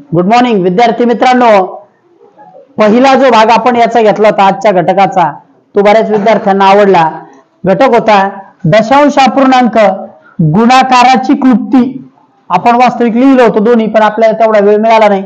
Good morning विद्यार्थी मित्रांनो. पहिला जो भाग आपण याचा घेतला होता आजच्या घटकाचा, तो बऱ्याच विद्यार्थ्यांना आवडला. घटक होता दशांश अपूर्णांक गुणाकाराची क्लुप्ती. आपण वास्तविक लिहिलं होतं दोन्ही, पण आपल्याला तेवढा वेळ मिळाला नाही.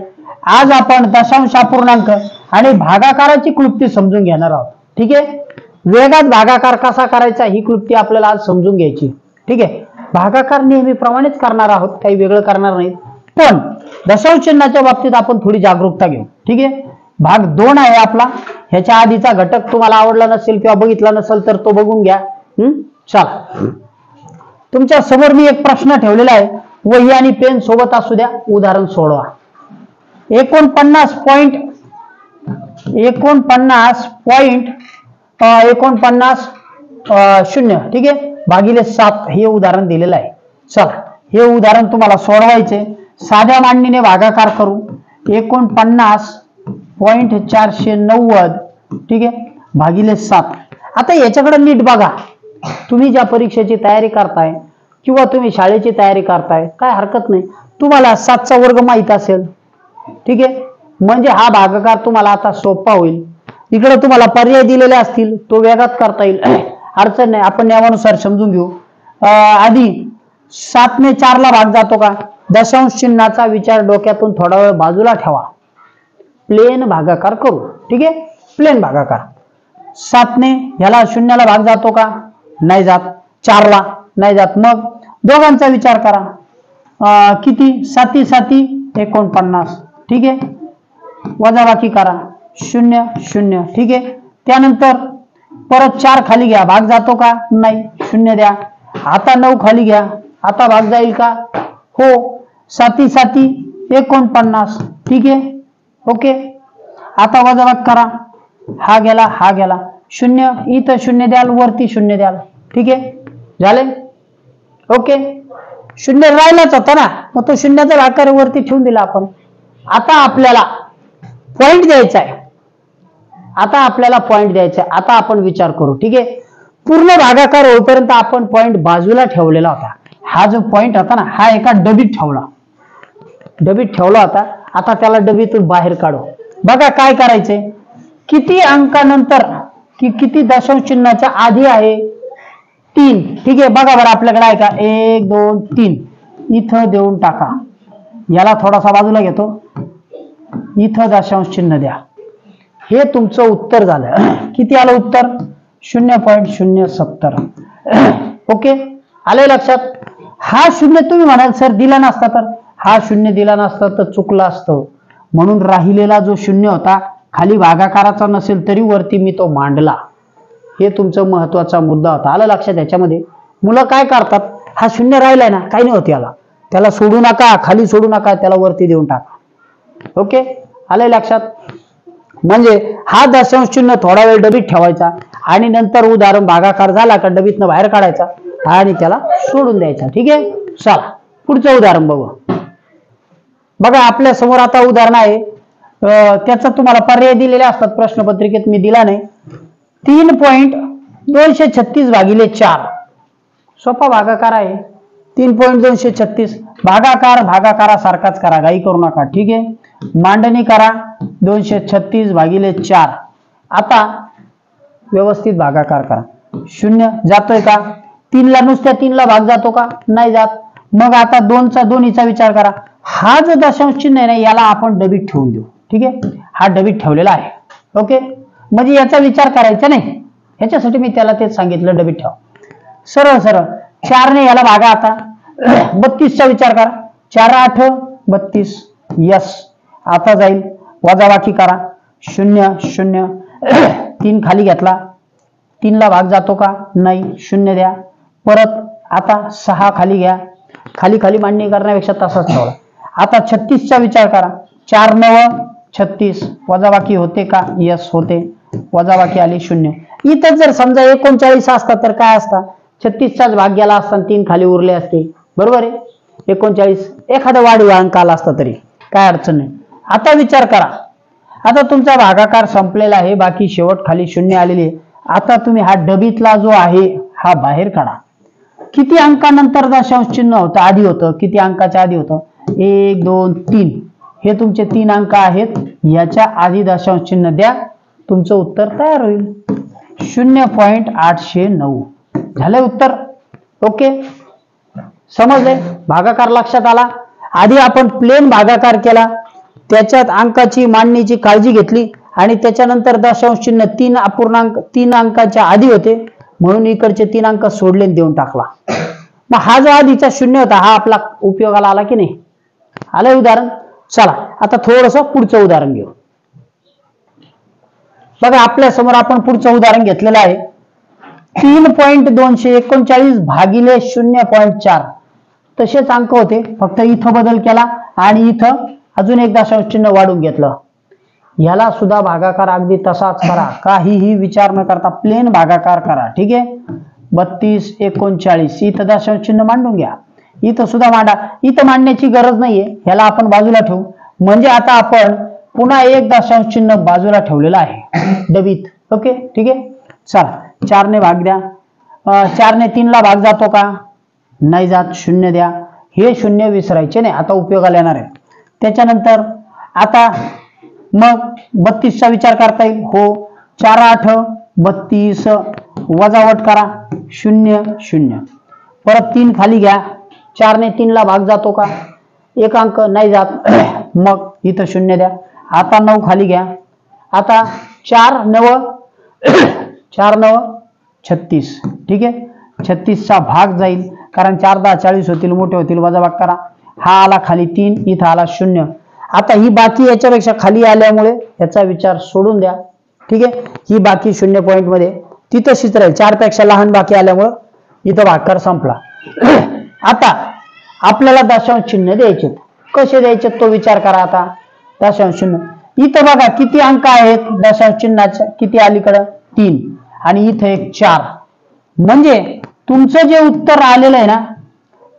आज आपण दशांश अपूर्णांक आणि भागाकाराची क्लुप्ती समजून घेणार आहोत. ठीक आहे, वेगात भागाकार कसा करायचा ही क्लुप्ती आपल्याला आज समजून घ्यायची. ठीक आहे, भागाकार नेहमीप्रमाणेच करणार आहोत, काही वेगळं करणार नाही. पण दशांश चिन्हाच्या बाबतीत आपण थोडी जागरूकता घेऊ. ठीक आहे, भाग 2 आहे आपला. ह्याच्या आधीचा घटक तुम्हाला आवडला नसेल किंवा बघितला नसेल तर तो बघून घ्या. चला, तुमच्या समोर मी एक प्रश्न ठेवलेला आहे, वही आणि पेन सोबत असू द्या. उदाहरण सोडवा. 49.49 0 ठीक आहे भागिले 7 हे उदाहरण दिलेलं आहे. चला, हे उदाहरण तुम्हाला सोडवायचे. साध्या मांडणीने भागाकार करू. 49.490 ठीक आहे भागिले 7. आता याच्याकडे नीट बघा. तुम्ही ज्या परीक्षेची तयारी करताय किंवा तुम्ही शाळेची तयारी करताय, काय हरकत नाही, तुम्हाला 7चा वर्ग माहित असेल. ठीक आहे, म्हणजे हा भागाकार तुम्हाला आता सोपा होईल. इकडे तुम्हाला पर्याय दिलेले असतील, तो वेगात करता येईल, अडचण नाही. आपण नियमानुसार समजून घेऊ. आधी 7 ने 4 ला भाग जातो का? दशांश चिन्हाचा विचार डोक्यातून थोडा वेळ बाजूला ठेवा. प्लेन भागाकार करू. ठीक आहे, प्लेन भागाकार. 7 ने ह्याला 0 ला भाग जातो का? नाही जात. 4 ला नाही जात. मग दोघांचा विचार करा. किती? 7 7 49. ठीक आहे, वजाबाकी करा. 0 0. ठीक आहे, त्यानंतर परत 4 खाली घ्या, भाग जातो का? नाही. 0 द्या. आता 9 खाली घ्या, आता भाग जाईल का? हो. 7 7 49. ठीक आहे, ओके. आता वजाबाकी करा. हा गेला, हा गेला. 0 इथं 0 द्याल, वरती 0 द्याल. ठीक आहे, झाले. ओके, 0 राहिलाच होता ना, मग तो 0चा भागाकार वरती ठेवून दिला आपण. आता आपल्याला पॉइंट द्यायचा आहे. आता आपण विचार करू. ठीक आहे, पूर्ण भागाकार होईपर्यंत आपण पॉइंट बाजूला ठेवलेला होता. हा जो पॉइंट होता ना, हा एका डबीत ठेवला होता. आता त्याला डबीतून बाहेर काढू. बघा काय करायचंय. किती अंकानंतर किती दशांश चिन्हाच्या आधी आहे? 3. ठीक आहे, बघा बरं आपल्याकडे आहे का? 1 2 3 इथं देऊन टाका. याला थोडासा बाजूला घेतो, इथं दशांश चिन्ह द्या. हे तुमचं उत्तर झालं. किती आलं उत्तर? 0.070. ओके, आलंय लक्षात? हा 0 तुम्ही म्हणाल सर दिला नसता तर? हा 0 दिला नसता तर चुकलं असतं. म्हणून राहिलेला जो 0 होता, खाली भागाकाराचा नसेल तरी वरती मी तो मांडला. हे तुमचं महत्वाचा मुद्दा होता. आलं लक्षात? याच्यामध्ये मुलं काय करतात, हा 0 राहिलाय ना, काही नाही होत याला, त्याला सोडू नका, खाली सोडू नका, त्याला वरती देऊन टाका. ओके, आलंय लक्षात? म्हणजे हा दशांश चिन्ह थोडा वेळ डबीत ठेवायचा आणि नंतर उदाहरण भागाकार झाला का डबीतनं बाहेर काढायचा आणि त्याला सोडून द्यायचा. ठीक आहे, चला पुढचं उदाहरण बघू. बघा आपल्या समोर आता उदाहरण आहे. त्याचा तुम्हाला पर्याय दिलेले असतात प्रश्नपत्रिकेत, मी दिला नाही. 3.236 भागिले 4 सोपा भागाकार आहे. 3.236 भागाकारासारखाच करा, घाई करू नका. ठीक आहे, मांडणी करा. 236 भागिले 4. आता व्यवस्थित भागाकार करा. 0 जातोय का? 3 ला नुसत्या 3 ला भाग जातो का? नाही जात. मग आता 2चा दोन्हीचा विचार करा. हा जो दशांश चिन्ह आहे ना, याला आपण डबीत ठेवून देऊ. ठीक आहे, हा डबीत ठेवलेला आहे. ओके, म्हणजे याचा विचार करायचा नाही. ह्याच्यासाठी मी त्याला तेच सांगितलं, डबीत ठेवा. सरळ 4 ने याला भागा. आता 32चा विचार करा. 4 8 32. यस, आता जाईल. वजाबाकी करा. 0 0. 3 खाली घेतला, 3 ला भाग जातो का? नाही. 0 द्या. परत आता 6 खाली घ्या. खाली मांडणी करण्यापेक्षा तसाच ठेवला. आता 36चा विचार करा. 4 9 36. वजाबाकी होते का? यस होते. वजाबाकी आली 0. इथं जर समजा 39 असता तर काय असता? 36चाच भाग गेला असता, 3 खाली उरले असते. बरोबर आहे. 39 एखादा वाढीव अंक आला असता तरी काय अडचण नाही. आता विचार करा. आता तुमचा भागाकार संपलेला आहे, बाकी शेवट खाली 0 आलेली आहे. आता तुम्ही हा डबीतला जो आहे हा बाहेर काढा. किती अंकानंतर दशांश चिन्ह होतं? आधी होतं. किती अंकाच्या आधी होतं? 1 2 3. हे तुमचे 3 अंक आहेत, याच्या आधी दशांश चिन्ह द्या, तुमचं उत्तर तयार होईल. 0.809 झालंय उत्तर. ओके, समजले? भागाकार लक्षात आला. आधी आपण प्लेन भागाकार केला, त्याच्यात अंकाची मांडणीची काळजी घेतली आणि त्याच्यानंतर दशांश चिन्ह 3 अंकाच्या आधी होते म्हणून इकडचे 3 अंक सोडले देऊन टाकला. मग हा जो आधीचा 0 होता हा आपला उपयोगाला आला की नाही? आलंय उदाहरण. चला आता थोडस पुढचं उदाहरण घेऊ. बघा आपल्या समोर आपण पुढचं उदाहरण घेतलेलं आहे. 3.239 भागिले 0.4 तसेच अंक होते, फक्त इथं बदल केला आणि इथं अजून एक दशांश चिन्ह वाढून घेतलं. याला सुद्धा भागाकार अगदी तसाच करा, काहीही विचार न करता प्लेन भागाकार करा. ठीक आहे, 3239 इथं दशांश चिन्ह मांडून घ्या, इथं सुद्धा मांडा. इथं मांडण्याची गरज नाहीये, ह्याला आपण बाजूला ठेवू. म्हणजे आता आपण पुन्हा एक दशांश चिन्ह बाजूला ठेवलेलं आहे डबीत. ओके ठीक आहे. चला 4 ने भाग द्या. 4 ने 3 ला भाग जातो का? नाही जात. 0 द्या. हे 0 विसरायचे नाही, आता उपयोगाला येणार आहे. त्याच्यानंतर आता मग 32 चा विचार करता येईल. हो, 4 8 32 वजावट करा 0 0. परत 3 खाली घ्या. 4 ने 3 ला भाग जातो का? एक अंक नाही जात. मग इथं 0 द्या. आता 9 खाली घ्या. आता 4 9 36. ठीक आहे, 36 चा भाग जाईल कारण 4 10 40 होतील, मोठे होतील, वजाबाकी करा. हा आला खाली 3, इथं आला 0. आता ही बाकी याच्यापेक्षा खाली आल्यामुळे याचा विचार सोडून द्या. ठीक आहे, ही बाकी 0 पॉइंट मध्ये तिथं तशीच राहील. 4 पेक्षा लहान बाकी आल्यामुळे इथं भागाकार संपला. आता आपल्याला दशांश चिन्ह द्यायचे. कसे द्यायचे तो विचार करा. आता दशांश चिन्ह इथं बघा किती अंक आहेत दशांश चिन्हाचे, किती अलीकडं 3 आणि इथं एक 4. म्हणजे तुमचं जे उत्तर आलेलं आहे ना,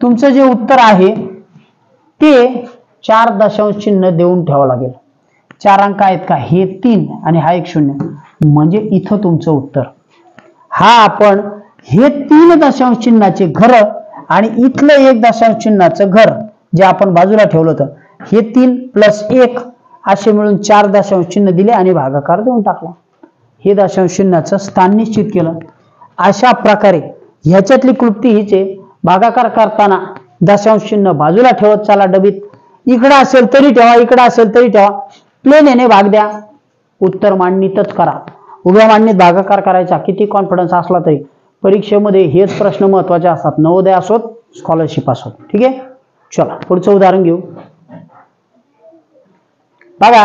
तुमचं जे उत्तर आहे ते 4 दशांश चिन्ह देऊन ठेवावं लागेल. 4 अंक आहेत का? हे 3 आणि हा एक 0. म्हणजे इथं तुमचं उत्तर. हा आपण हे 3 दशांश चिन्हाचे घर आणि इथलं एक दशांश चिन्हाचं घर जे आपण बाजूला ठेवलं होतं, हे 3 + 1 असे मिळून 4 दशांश चिन्ह दिले आणि भागाकार देऊन टाकला. हे दशांश चिन्हाचं स्थान निश्चित केलं. अशा प्रकारे ह्याच्यातली क्लृप्ती हीच आहे. भागाकार करताना दशांश चिन्ह बाजूला ठेवत चला डबीत. इकडं असेल तरी ठेवा, इकडं असेल तरी ठेवा. प्लेन याने भाग द्या, उत्तर मांडणीतच करा. उभ्या मांडणीत भागाकार करायचा किती कॉन्फिडन्स असला तरी परीक्षेमध्ये हेच प्रश्न महत्वाचे असतात, नवोदय असोत स्कॉलरशिप असोत. ठीक आहे, चला पुढचं उदाहरण घेऊ. बघा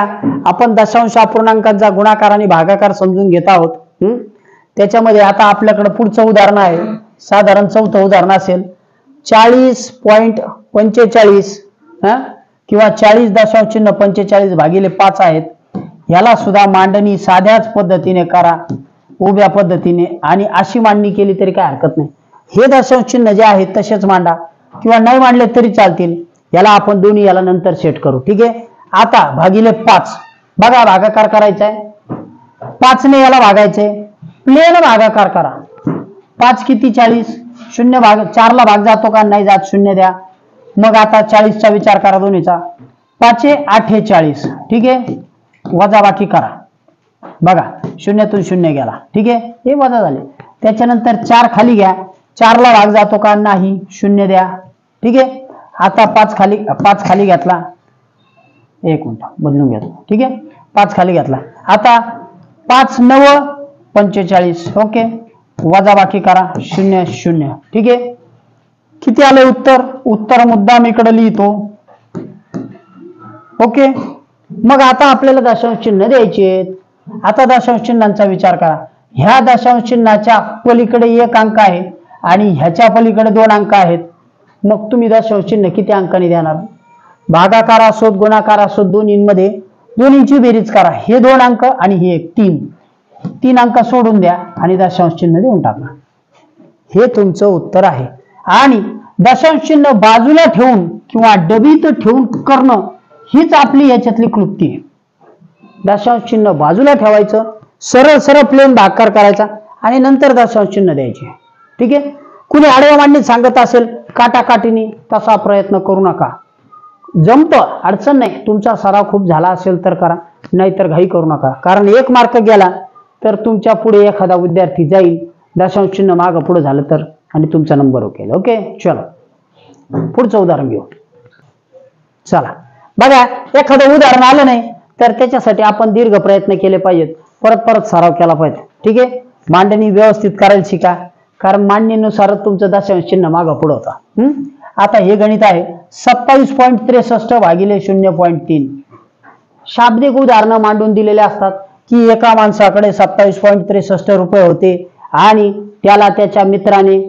आपण दशांश अपूर्णांकांचा गुणाकार आणि भागाकार समजून घेत आहोत. त्याच्यामध्ये आता आपल्याकडे पुढचं उदाहरण आहे, साधारण 4थं उदाहरण असेल. 40.45 किंवा 40 दशांश चिन्ह 45 भागिले 5 आहेत. याला सुद्धा मांडणी साध्याच पद्धतीने करा, उभ्या पद्धतीने, आणि अशी मांडणी केली तरी काय हरकत नाही. हे दशांश चिन्ह जे आहेत तसेच मांडा किंवा नाही मांडले तरी चालतील. याला आपण दोन्ही याला नंतर सेट करू. ठीक आहे, आता भागिले 5 बघा भागाकार करायचा आहे. 5 ने याला भागायचे, प्लेन भागाकार करा. 5 किती 40, 0 भाग 4 ला भाग जातो का? नाही जात. 0 द्या. मग आता 40 चा विचार करा दोन्हीचा. 5 8 40. ठीक आहे, वजाबाकी करा. बघा 0 तून 0 गेला. ठीक आहे, हे वजा झाले. त्याच्यानंतर 4 खाली घ्या. 4 ला भाग जातो का? नाही. 0 द्या. ठीक आहे, आता 5 खाली घेतला. एक मिनिट बदलून घेतो. ठीक आहे, 5 खाली घेतला. आता 5 9 45. ओके, वजाबाकी करा. 0 0. ठीक आहे, किती आले उत्तर? उत्तर मुद्दाम इकडे लिहितो. ओके, मग आता आपल्याला दशांश चिन्ह द्यायचे. आता दशांश चिन्हांचा विचार करा. ह्या दशांश चिन्हाच्या पलीकडे 1 अंक आहे आणि ह्याच्या पलीकडे 2 अंक आहेत. मग तुम्ही दशांश चिन्ह किती अंकांनी देणार? भागाकार असोत गुणाकार असोत दोन्हींमध्ये दोन्हींची बेरीज करा. हे 2 अंक आणि हे एक 3 अंक सोडून द्या आणि दशांश चिन्ह देऊन टाका. हे तुमचं उत्तर आहे. आणि दशांश चिन्ह बाजूला ठेवून किंवा डबीत ठेवून करणं हीच आपली याच्यातली क्लृप्ती आहे. दशांश चिन्ह बाजूला ठेवायचं, सरळ सरळ प्लेन भागाकार करायचा आणि नंतर दशांश चिन्ह द्यायचे. ठीक आहे, कुणी आडव्या मांडणीत सांगत असेल काटाकाटीने, तसा प्रयत्न करू नका. जमतं, अडचण नाही. तुमचा सराव खूप झाला असेल तर करा, नाहीतर घाई करू नका. कारण 1 मार्क गेला तर तुमच्या पुढे एखादा विद्यार्थी जाईल, दशांश चिन्ह मागं पुढे झालं तर, आणि तुमचा नंबर ओके. ओके, चलो पुढचं उदाहरण घेऊ. चला बघा, एखादं उदाहरण आलं नाही तर त्याच्यासाठी आपण दीर्घ प्रयत्न केले पाहिजेत, परत परत सराव केला पाहिजे. ठीक आहे, मांडणी व्यवस्थित करायला शिका, कारण मांडणीनुसारच तुमचं दशांश चिन्ह मागं पुढे होता. आता हे गणित आहे 27.63 भागिले 0.3. शाब्दिक उदाहरणं मांडून दिलेले असतात की एका माणसाकडे 27.63 रुपये होते आणि त्याला त्याच्या मित्राने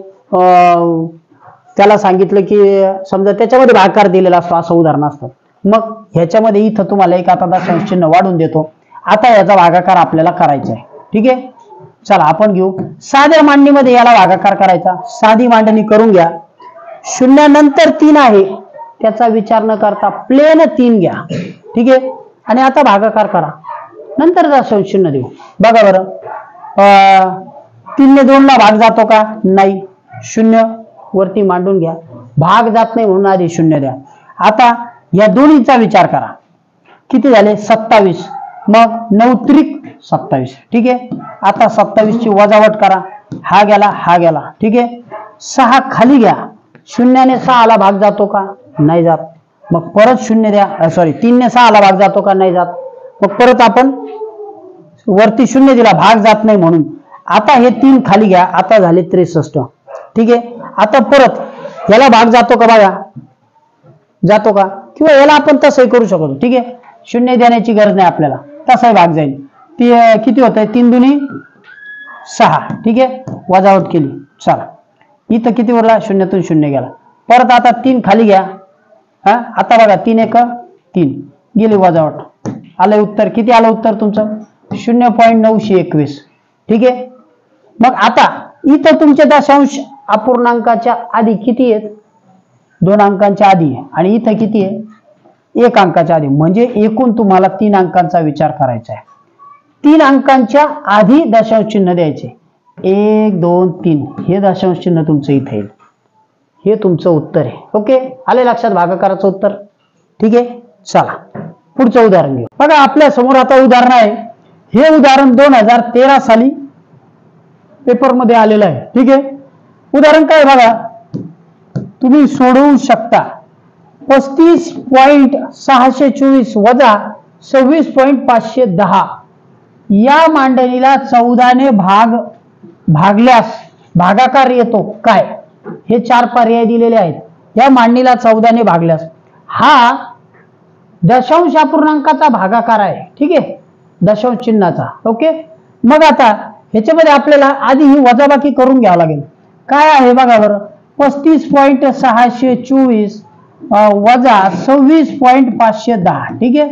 त्याला सांगितलं की समजा त्याच्यामध्ये भागाकार दिलेला असतो, असं उदाहरण असतं. मग ह्याच्यामध्ये इथं तुम्हाला एक आता दशांश चिन्ह वाढून देतो. आता याचा भागाकार आपल्याला करायचा आहे. ठीक आहे, चला आपण घेऊ. साध्या मांडणीमध्ये याला भागाकार करायचा. साधी मांडणी करून घ्या. शून्यानंतर 3 आहे त्याचा विचार न करता प्लेन 3 घ्या. ठीक आहे, आणि आता भागाकार करा, नंतर दशांश चिन्ह देऊ. बघा बरं, 3 ने 2 ला भाग जातो का? नाही. 0 वरती मांडून घ्या. भाग जात नाही म्हणून आधी 0 द्या. आता या दोन्हीचा विचार करा. किती झाले? 27. मग 9 त्रिक 27. ठीक आहे, आता 27 ची वजावट करा. हा गेला, हा गेला. ठीक आहे, 6 खाली घ्या. 0 ने 6 ला भाग जातो का? नाही जात. मग परत 0 द्या. सॉरी, 3 ने 6 ला भाग जातो का? नाही जात. मग परत आपण वरती 0 दिला, भाग जात नाही म्हणून. आता हे 3 खाली घ्या. आता झाले 63. ठीक आहे, आता परत याला भाग जातो का? बघा, जातो का? किंवा याला आपण तसंही करू शकतो. ठीक आहे, 0 देण्याची गरज नाही आपल्याला, तसाही भाग जाईल. ती किती होत आहे? 3 दुनी 6. ठीक आहे, वजावट केली. चला, इथं किती उरला? 0तून 0 गेला. परत आता 3 खाली घ्या. आता बघा, 3 1 3 गेली वजावट. आलं उत्तर. किती आलं उत्तर तुमचं? 0.921. ठीक आहे, मग आता इथं तुमचे दशांश अपूर्णांकाच्या आधी किती आहेत? 2 अंकांच्या आधी. आणि इथं किती आहे? 1 अंकाच्या आधी. म्हणजे एकूण तुम्हाला 3 अंकांचा विचार करायचा आहे. 3 अंकांच्या आधी दशांश चिन्ह द्यायचे. 1 2 3 हे दशांश चिन्ह तुमचं इथे येईल. हे तुमचं उत्तर आहे. ओके, आले लक्षात भागाकाराचं उत्तर? ठीक आहे, चला पुढचं उदाहरण घेऊ. बघा, आपल्या समोर आता उदाहरण आहे. हे उदाहरण 2013 साली पेपरमध्ये आलेलं आहे. ठीक आहे, उदाहरण काय बघा, तुम्ही सोडवू शकता. 35.624 वजा 26.510 या मांडणीला 14 ने भागल्यास भागाकार येतो काय? हे 4 पर्याय दिलेले आहेत. या मांडणीला 14 ने भागल्यास हा दशांश अपूर्णांकाचा भागाकार आहे. ठीक आहे, दशांश चिन्हाचा. ओके, मग आता ह्याच्यामध्ये आपल्याला आधी ही वजाबाकी करून घ्यावं लागेल. काय आहे बघा बरं, 35.624 वजा 26.510. ठीक आहे,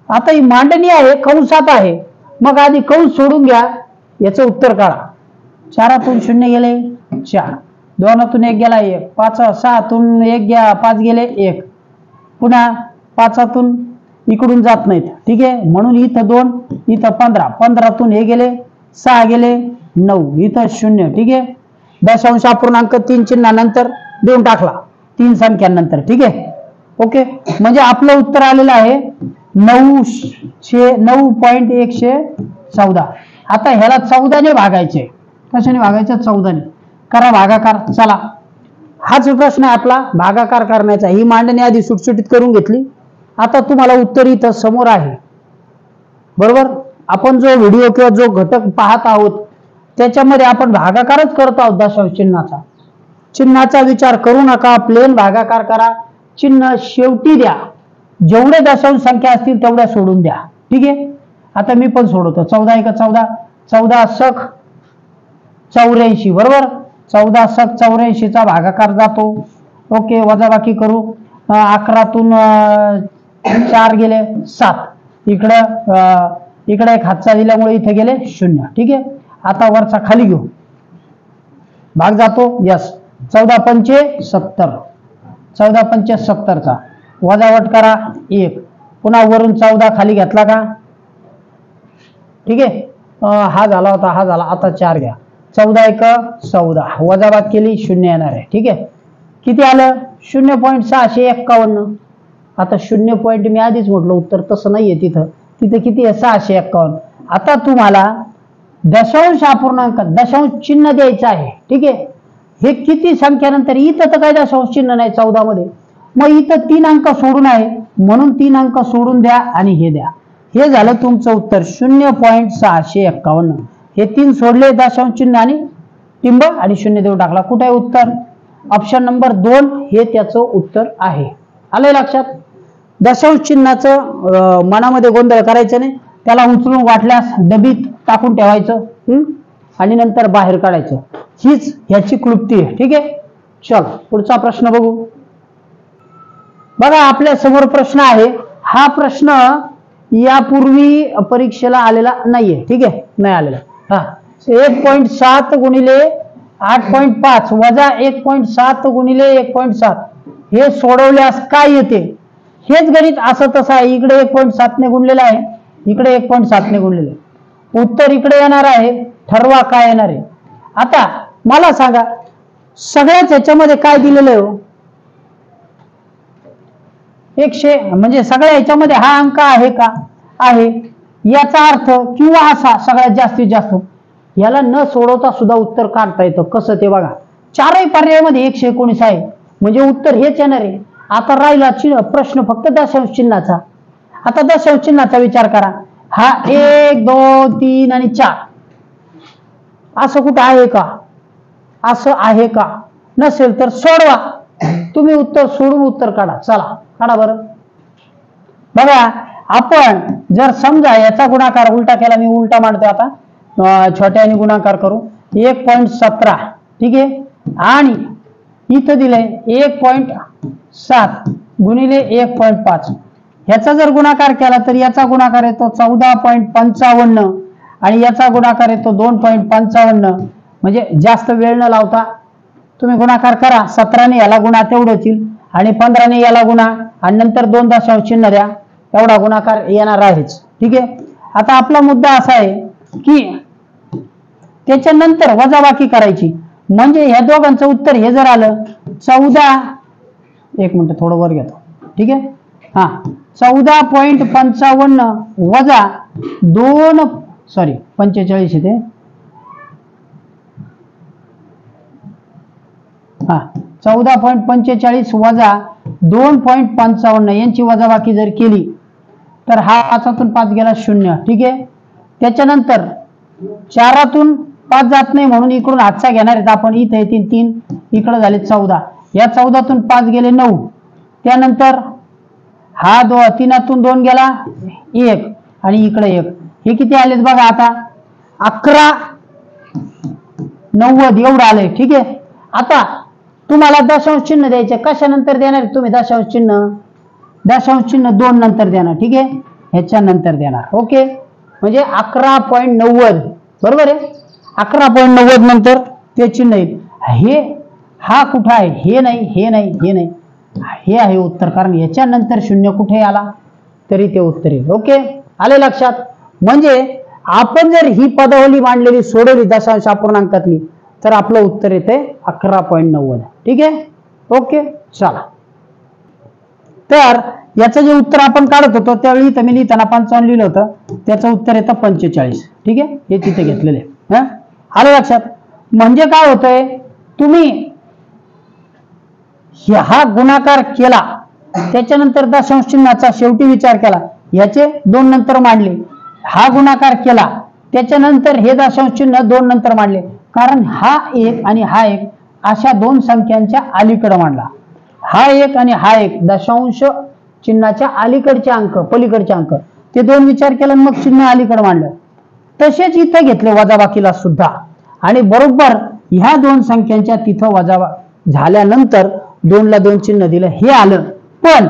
आता ही मांडणी आहे, कंसात आहे. मग आधी कंस सोडून घ्या, याचं उत्तर काढा. 4तून 0 गेले 4, 2तून 1 गेला 1, 6तून 1 घ्या 5 गेले 1, पुन्हा 5तून इकडून जात नाहीत. ठीक आहे, म्हणून इथं 2, इथं 15, 15तून हे गेले 6 गेले 9, इथं 0. ठीक आहे, दशांश अपूर्णांक 3 चिन्हानंतर 2 टाकला 3 संख्यांनंतर. ठीक आहे, ओके, म्हणजे आपलं उत्तर आलेलं आहे 9.114. आता ह्याला 14 ने भागायचे. कशाने भागायचे? 14 ने. करा भागाकार. चला, हाच प्रश्न आहे आपला, भागाकार करण्याचा. ही मांडणी आधी सुटसुटीत करून घेतली. आता तुम्हाला उत्तर इथं समोर आहे. बरोबर, आपण जो व्हिडिओ किंवा जो घटक पाहत आहोत त्याच्यामध्ये आपण भागाकारच करत आहोत दशांश चिन्हाचा. चिन्हाचा विचार करू नका, प्लेन भागाकार करा. चिन्ह शेवटी द्या. जेवढे दशांश संख्या असतील तेवढ्या सोडून द्या. ठीक आहे, आता मी पण सोडवतो. 14 1 14, 14 सख 84. बरोबर, 14 सख 84 चा भागाकार जातो. ओके, वजाबाकी करू. 11तून 4 गेले 7, इकडे एक हातचा दिल्यामुळे इथे गेले 0. ठीक आहे, आता वरचा खाली घेऊ, भाग जातो. यस, 14 पंचे 70, 14 पंचे 70 चा वजावट करा 1, पुन्हा वरून 14 खाली घेतला का? ठीक आहे, हा झाला होता, हा झाला. आता 4 घ्या. 14 1 14, वजाबात केली 0 येणार आहे. ठीक आहे, किती आलं? 0.651. आता 0 पॉईंट मी आधीच म्हटलं उत्तर तसं नाहीये तिथं. तिथं किती आहे 651. आता तुम्हाला दशांश अपूर्णांक दशांश चिन्ह द्यायचं आहे. ठीक आहे, हे किती संख्यानंतर इथं तर काय दशांश चिन्ह नाही 14 मध्ये, मग इथं 3 अंक सोडून आहे म्हणून 3 अंक सोडून द्या आणि हे द्या. हे झालं तुमचं उत्तर 0.651. हे 3 सोडले दशांश चिन्ह आणि टिंब आणि 0 देऊन टाकला. कुठे आहे उत्तर? ऑप्शन नंबर 2 हे त्याचं उत्तर आहे. आलंय लक्षात? दशांश चिन्हाचं मनामध्ये गोंधळ करायचं नाही, त्याला उचलून वाटल्यास डबीत टाकून ठेवायचं आणि नंतर बाहेर काढायचं. हीच ह्याची क्लुप्ती आहे. ठीक आहे, चल पुढचा प्रश्न बघू. बघा आपल्या समोर प्रश्न आहे. हा प्रश्न यापूर्वी परीक्षेला आलेला नाहीये. ठीक आहे, नाही आलेला. हा 1.7 गुणिले 8.5 वजा 1.7 गुणिले 1.7 हे सोडवल्यास काय येते? हेच गणित असं तसं आहे. इकडे 1.7 ने गुणलेलं आहे, इकडे 1.7 ने गुणलेलं आहे. उत्तर इकडे येणार आहे. ठरवा काय येणार आहे. आता मला सांगा सगळ्याच ह्याच्यामध्ये काय दिलेलं आहे? 100 म्हणजे सगळ्या ह्याच्यामध्ये हा अंक आहे का? आहे. याचा अर्थ किंवा असा सगळ्यात जास्तीत जास्त याला न सोडवता सुद्धा उत्तर काढता येतं. कसं ते बघा. चारही पर्यायामध्ये 119 आहे म्हणजे उत्तर हेच येणार आहे. आता राहिला प्रश्न फक्त दशांश चिन्हाचा. आता दशांश चिन्हाचा विचार करा. हा 1 2 3 आणि 4 असं कुठं आहे का? असं आहे का? नसेल तर सोडवा. तुम्ही उत्तर सोडून उत्तर काढा. चला काढा बरं. बघा आपण जर समजा याचा गुणाकार उलटा केला, मी उलटा मांडतो आता, छोट्याने गुणाकार करू. 1.17 ठीक आहे, आणि इथं दिलंय 1.7 गुणिले 1.5. ह्याचा जर गुणाकार केला तर याचा गुणाकार येतो 14.55 आणि याचा गुणाकार येतो 2.55. म्हणजे जास्त वेळ न लावता तुम्ही गुणाकार करा. 17 ने याला गुणा तेवढंच येईल आणि 15 ने याला गुणा आणि नंतर 2 दशांश चिन्ह द्या. एवढा गुणाकार येणार आहेच. ठीक आहे, आता आपला मुद्दा असा आहे की त्याच्यानंतर वजाबाकी करायची. म्हणजे ह्या दोघांचं उत्तर हे जर आलं 14, एक मिनिट थोडं वर घेतो. ठीक आहे, हा 14.55 वजा 45 येते. हा 14.45 वजा 2.55 यांची वजाबाकी जर केली तर हा 5तून 5 गेला 0. ठीक आहे, त्याच्यानंतर 4तून 5 जात नाही म्हणून इकडून हातचा घेणार आहेत आपण. इथे येतील 3, इकडे झाले 14. या 14तून 5 गेले 9. त्यानंतर हा 3तून 2 गेला 1 आणि इकडे 1. हे किती आलेत बघा आता 1190 एवढं आलंय. ठीक आहे, आता तुम्हाला दशांश चिन्ह द्यायचे. कशानंतर देणार तुम्ही दशांश चिन्ह? दशांश चिन्ह 2 नंतर देणार. ठीक आहे, ह्याच्या नंतर देणार. ओके, म्हणजे 11.90 बरोबर आहे. 11.90 नंतर ते चिन्ह येईल. हा कुठं आहे? हे नाही, हे नाही, हे नाही, हे आहे उत्तर. कारण याच्यानंतर 0 कुठे आला तरी ते उत्तर येईल. ओके, आले लक्षात? म्हणजे आपण जर ही पदावली मांडलेली सोडवली दशांश अपूर्णांकातली तर आपलं उत्तर येते 11.90. ठीक आहे, ओके चला. तर याचं जे उत्तर आपण काढत होतो त्यावेळी इथं मी लिहिताना 55 लिहिलं होतं, त्याचं उत्तर येतं 45. ठीक आहे, हे तिथे घेतलेले. आलं लक्षात? म्हणजे काय होतंय, तुम्ही हा गुणाकार केला त्याच्यानंतर दशांश चिन्हाचा शेवटी विचार केला, याचे 2 नंतर मांडले. हा गुणाकार केला त्याच्यानंतर हे दशांश चिन्ह 2 नंतर मांडले. कारण हा 1 आणि हा 1 अशा 2 संख्यांच्या अलीकडे मांडला. हा 1 आणि हा 1 दशांश चिन्हाच्या अलीकडचे अंक, पलीकडचे अंक, ते 2 विचार केला मग चिन्ह अलीकडे मांडलं. तसेच इथं घेतले वजाबाकीला सुद्धा, आणि बरोबर ह्या 2 संख्यांच्या तिथं वजा झाल्यानंतर 2 ला 2 चिन्ह दिलं, हे आलं. पण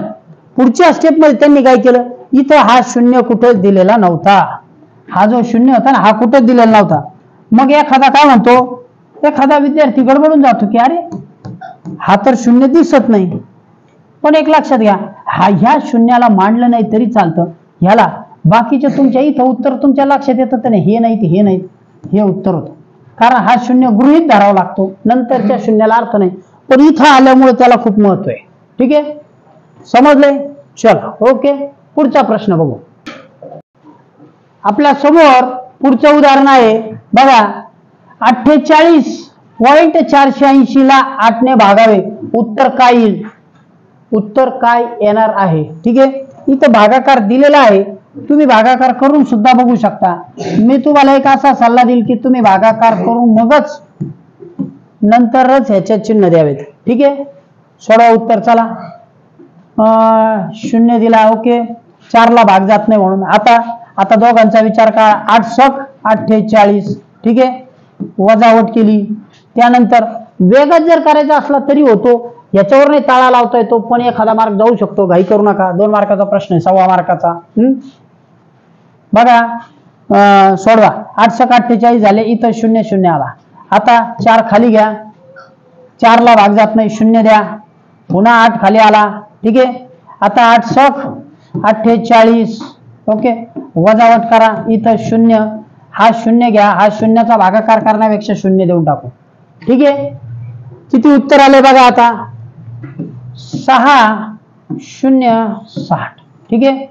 पुढच्या स्टेप मध्ये त्यांनी काय केलं, इथं हा 0 कुठेच दिलेला नव्हता. हा जो 0 होता ना, हा कुठेच दिलेला नव्हता. मग एखादा काय म्हणतो, एखादा विद्यार्थी गडबडून जातो की अरे हा तर 0 दिसत नाही. पण एक लक्षात घ्या, ह्या 0ला मांडलं नाही तरी चालतं. ह्याला बाकीचे तुमच्या इथं उत्तर तुमच्या लक्षात येतं तर हे नाही, हे नाही, हे उत्तर होतं. कारण हा 0 गृहीत धरावा लागतो, नंतरच्या 0ला अर्थ नाही. पण इथं आल्यामुळे त्याला खूप महत्व आहे. ठीक आहे, समजलंय? चला ओके, पुढचा प्रश्न बघू. आपल्या समोर पुढचं उदाहरण आहे बघा. 48.480 ला 8 ने भागावे, उत्तर काय येईल? उत्तर काय येणार आहे? ठीक आहे, इथं भागाकार दिलेला आहे, तुम्ही भागाकार करून सुद्धा बघू शकता. मी तुम्हाला एक असा सल्ला देईल की तुम्ही भागाकार करून मगच नंतरच ह्याच्यात चिन्ह द्यावेत. ठीक आहे, सोडवा उत्तर. चला 0 दिला, ओके, 4 ला भाग जात नाही म्हणून. आता दोघांचा विचार करा. 8 सक 48, ठीक आहे, वजावट केली. त्यानंतर वेगात जर करायचा असला तरी होतो, याच्यावर नाही ताळा लावता येतो, पण एखादा मार्क जाऊ शकतो. घाई करू नका, 2 मार्काचा प्रश्न आहे, 1.25 मार्काचा. बघा सोडवा. 8 सक 48 झाले, इथं 0 0 आला. आता 4 खाली घ्या, 4 ला भाग जात नाही, 0 द्या, पुन्हा 8 खाली आला. ठीक आहे, आता 8 सक 48, ओके, वजावट करा, इथं 0, हा 0 घ्या, हा 0चा भागाकार करण्यापेक्षा 0 देऊन टाकू. ठीक आहे, किती उत्तर आले बघा आता? 6060. ठीक आहे,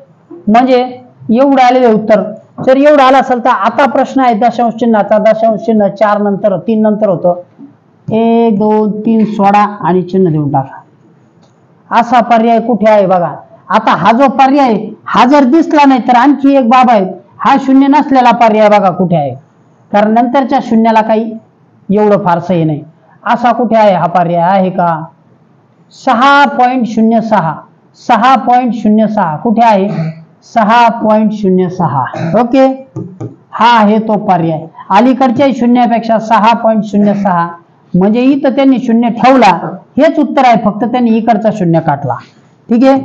म्हणजे एवढं आलेले उत्तर. जर एवढं आलं असेल तर आता प्रश्न आहे दशांश चिन्हाचा. दशांश चिन्ह 4 नंतर 3 नंतर होतं. 1 2 3 सोडा आणि चिन्ह देऊन टाका. असा पर्याय कुठे आहे बघा. आता हा जो पर्याय हा जर दिसला नाही तर आणखी एक बाब आहे, हा 0 नसलेला पर्याय बघा कुठे आहे, कारण नंतरच्या 0ला काही एवढं फारसं हे नाही. असा कुठे आहे हा पर्याय? आहे का? 6.06. 6.06 कुठे आहे? 6.06. ओके, हा आहे तो पर्याय. अलीकडच्या 0पेक्षा 6.06, म्हणजे इथं त्यांनी 0 ठेवला, हेच उत्तर आहे, फक्त त्यांनी इकडचा 0 काढला. ठीक आहे,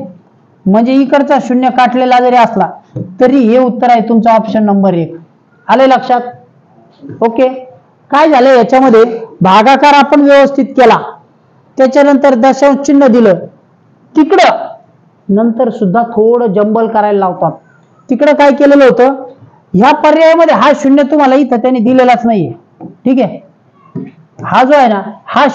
म्हणजे इकडचा 0 काढलेला जरी असला तरी हे उत्तर आहे तुमचं ऑप्शन नंबर 1. आले लक्षात? ओके, काय झालं याच्यामध्ये? भागाकार आपण व्यवस्थित केला, त्याच्यानंतर दशांश चिन्ह दिलं, तिकडं नंतर सुद्धा थोडं जंबल करायला लावतात. तिकडं काय केलेलं होतं, ह्या पर्यायामध्ये हा 0 तुम्हाला इथं त्यांनी दिलेलाच नाहीये. ठीक आहे, हा जो आहे ना, हा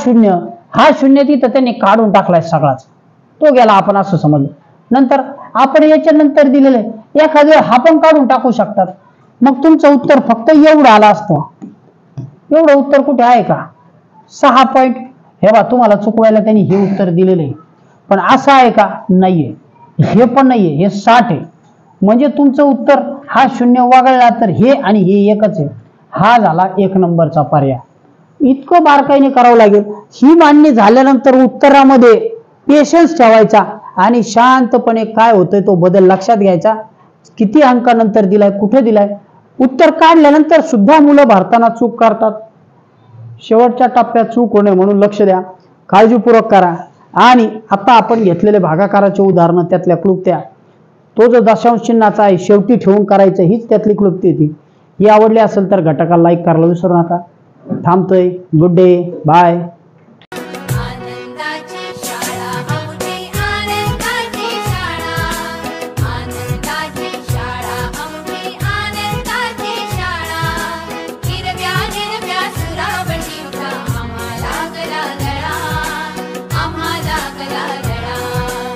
0 तिथं त्यांनी काढून टाकलाय सगळाच, तो गेला, आपण असं समजलं. नंतर आपण याच्या नंतर दिलेले एखाद्या हा पण काढून टाकू शकतात, मग तुमचं उत्तर फक्त एवढं आलं असतं. एवढं उत्तर कुठे आहे का? 6 पॉइंट. हे बा, तुम्हाला चुकवायला त्यांनी हे उत्तर दिलेलं आहे, पण असं आहे का? नाहीये, हे पण नाहीये, हे 60 आहे. म्हणजे तुमचं उत्तर हा 0 वगळला तर हे आणि हे एकच आहे. हा झाला 1 नंबरचा पर्याय. इतकं बारकाईने करावं लागेल. ही मांडणी झाल्यानंतर उत्तरामध्ये पेशन्स ठेवायचा आणि शांतपणे काय होतंय तो बदल लक्षात घ्यायचा. किती अंकानंतर दिलाय, कुठे दिलाय, उत्तर काढल्यानंतर सुद्धा मुलं भरताना चूक करतात. शेवटच्या टप्प्यात चूक होणे म्हणून लक्ष द्या, काळजीपूर्वक करा. आणि आता आपण घेतलेले भागाकाराचे उदाहरणं, त्यातल्या क्लुप्त्या, तो जो दशांश चिन्हाचा आहे शेवटी ठेवून करायचं, हीच त्यातली क्लुप्ती ती. ही आवडली असेल तर घटकाला लाईक करायला विसरू नका. थांबतोय. Good day, bye.